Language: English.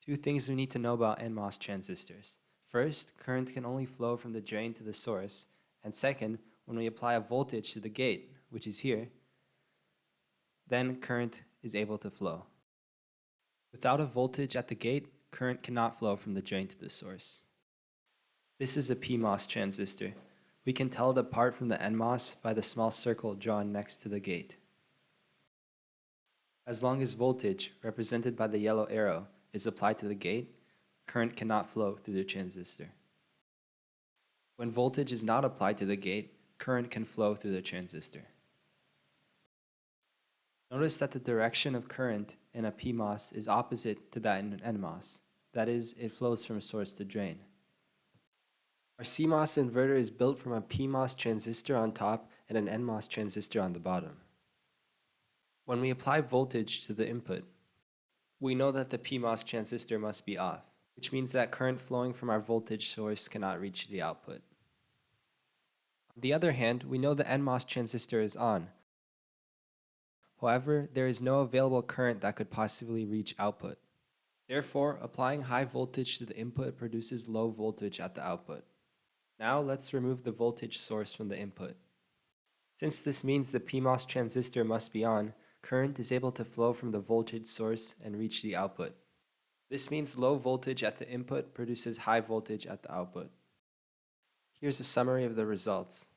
Two things we need to know about NMOS transistors. First, current can only flow from the drain to the source, and second, when we apply a voltage to the gate, which is here, then current is able to flow. Without a voltage at the gate, current cannot flow from the drain to the source. This is a PMOS transistor. We can tell it apart from the NMOS by the small circle drawn next to the gate. As long as voltage, represented by the yellow arrow, is applied to the gate, current cannot flow through the transistor. When voltage is not applied to the gate, current can flow through the transistor. Notice that the direction of current in a PMOS is opposite to that in an NMOS. That is, it flows from source to drain. Our CMOS inverter is built from a PMOS transistor on top and an NMOS transistor on the bottom. When we apply voltage to the input, we know that the PMOS transistor must be off, which means that current flowing from our voltage source cannot reach the output. On the other hand, we know the NMOS transistor is on. However, there is no available current that could possibly reach output. Therefore, applying high voltage to the input produces low voltage at the output. Now let's remove the voltage source from the input. Since this means the PMOS transistor must be on, current is able to flow from the voltage source and reach the output. This means low voltage at the input produces high voltage at the output. Here's a summary of the results.